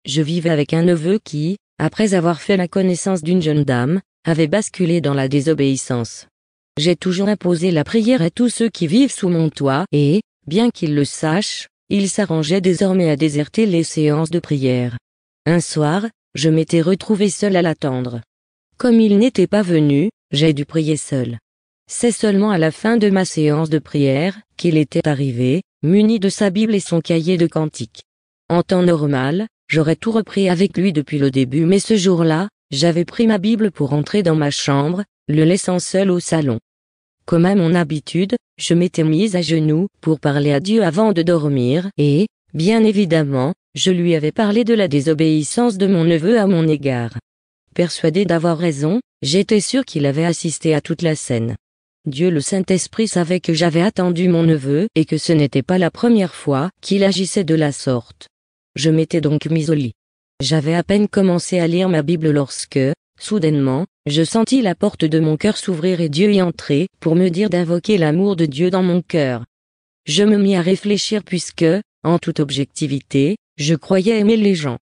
Je vivais avec un neveu qui, après avoir fait la connaissance d'une jeune dame, avait basculé dans la désobéissance. J'ai toujours imposé la prière à tous ceux qui vivent sous mon toit et, bien qu'ils le sachent, ils s'arrangeaient désormais à déserter les séances de prière. Un soir, je m'étais retrouvé seul à l'attendre. Comme il n'était pas venu, j'ai dû prier seul. C'est seulement à la fin de ma séance de prière qu'il était arrivé, muni de sa Bible et son cahier de cantiques. En temps normal, j'aurais tout repris avec lui depuis le début, mais ce jour-là, j'avais pris ma Bible pour entrer dans ma chambre, le laissant seul au salon. Comme à mon habitude, je m'étais mise à genoux pour parler à Dieu avant de dormir et, bien évidemment, je lui avais parlé de la désobéissance de mon neveu à mon égard. Persuadé d'avoir raison, j'étais sûr qu'il avait assisté à toute la scène. Dieu le Saint-Esprit savait que j'avais attendu mon neveu et que ce n'était pas la première fois qu'il agissait de la sorte. Je m'étais donc mise au lit. J'avais à peine commencé à lire ma Bible lorsque, soudainement, je sentis la porte de mon cœur s'ouvrir et Dieu y entrer pour me dire d'invoquer l'amour de Dieu dans mon cœur. Je me mis à réfléchir puisque, en toute objectivité, je croyais aimer les gens.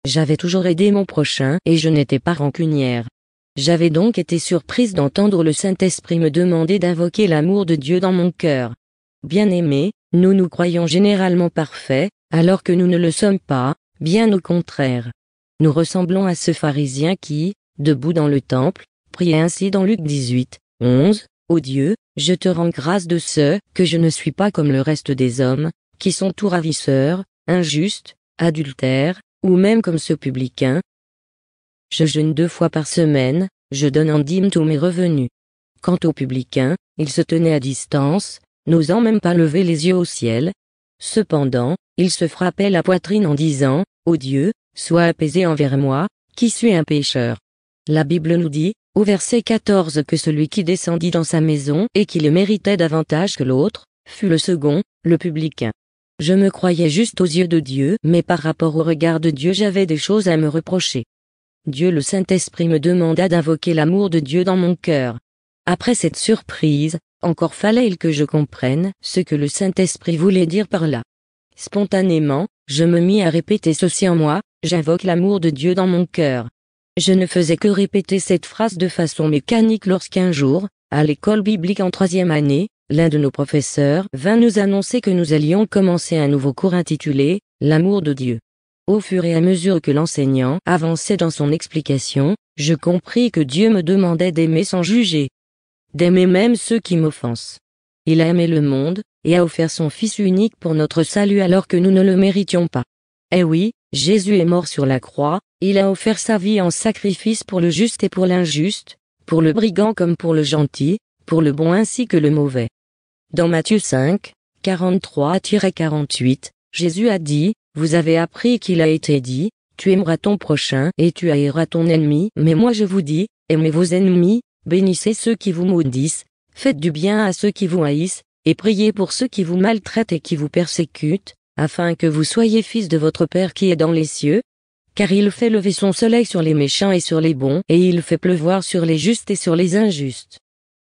J'avais toujours aidé mon prochain et je n'étais pas rancunière. J'avais donc été surprise d'entendre le Saint-Esprit me demander d'invoquer l'amour de Dieu dans mon cœur. Bien-aimés, nous nous croyons généralement parfaits, alors que nous ne le sommes pas, bien au contraire. Nous ressemblons à ce pharisien qui, debout dans le temple, priait ainsi dans Luc 18, 11, « Ô Dieu, je te rends grâce de ce que je ne suis pas comme le reste des hommes, qui sont tout ravisseurs, injustes, adultères, ou même comme ce publicain. Je jeûne 2 fois par semaine, je donne en dîme tous mes revenus. » Quant au publicain, il se tenait à distance, n'osant même pas lever les yeux au ciel. Cependant, il se frappait la poitrine en disant, « Ô Dieu, sois apaisé envers moi, qui suis un pécheur. » La Bible nous dit, au verset 14, que celui qui descendit dans sa maison et qui le méritait davantage que l'autre, fut le second, le publicain. Je me croyais juste aux yeux de Dieu, mais par rapport au regard de Dieu j'avais des choses à me reprocher. Dieu le Saint-Esprit me demanda d'invoquer l'amour de Dieu dans mon cœur. Après cette surprise, encore fallait-il que je comprenne ce que le Saint-Esprit voulait dire par là. Spontanément, je me mis à répéter ceci en moi, j'invoque l'amour de Dieu dans mon cœur. Je ne faisais que répéter cette phrase de façon mécanique lorsqu'un jour, à l'école biblique en 3e année, l'un de nos professeurs vint nous annoncer que nous allions commencer un nouveau cours intitulé « L'amour de Dieu ». Au fur et à mesure que l'enseignant avançait dans son explication, je compris que Dieu me demandait d'aimer sans juger. D'aimer même ceux qui m'offensent. Il a aimé le monde, et a offert son Fils unique pour notre salut alors que nous ne le méritions pas. Eh oui, Jésus est mort sur la croix, il a offert sa vie en sacrifice pour le juste et pour l'injuste, pour le brigand comme pour le gentil, pour le bon ainsi que le mauvais. Dans Matthieu 5, 43-48, Jésus a dit, « Vous avez appris qu'il a été dit, tu aimeras ton prochain et tu haïras ton ennemi, mais moi je vous dis, aimez vos ennemis, bénissez ceux qui vous maudissent, faites du bien à ceux qui vous haïssent, et priez pour ceux qui vous maltraitent et qui vous persécutent, afin que vous soyez fils de votre Père qui est dans les cieux. Car il fait lever son soleil sur les méchants et sur les bons, et il fait pleuvoir sur les justes et sur les injustes.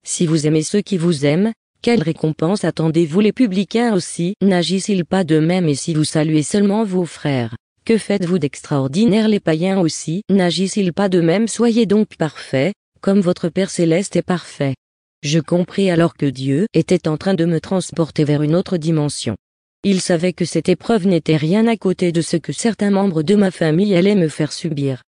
Si vous aimez ceux qui vous aiment, quelle récompense attendez-vous? Les publicains aussi n'agissent-ils pas de même? Et si vous saluez seulement vos frères, que faites-vous d'extraordinaire? Les païens aussi n'agissent-ils pas de même? Soyez donc parfaits, comme votre Père céleste est parfait. Je compris alors que Dieu était en train de me transporter vers une autre dimension. Il savait que cette épreuve n'était rien à côté de ce que certains membres de ma famille allaient me faire subir.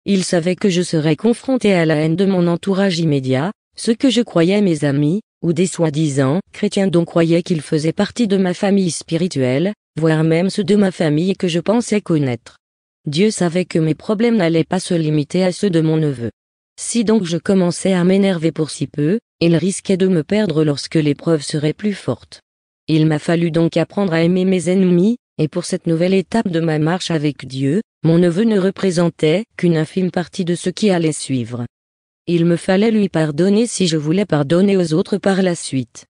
Il savait que je serais confronté à la haine de mon entourage immédiat, ceux que je croyais mes amis, ou des soi-disant chrétiens dont croyaient qu'ils faisaient partie de ma famille spirituelle, voire même ceux de ma famille que je pensais connaître. Dieu savait que mes problèmes n'allaient pas se limiter à ceux de mon neveu. Si donc je commençais à m'énerver pour si peu, il risquait de me perdre lorsque l'épreuve serait plus forte. Il m'a fallu donc apprendre à aimer mes ennemis, et pour cette nouvelle étape de ma marche avec Dieu, mon neveu ne représentait qu'une infime partie de ce qui allait suivre. Il me fallait lui pardonner si je voulais pardonner aux autres par la suite.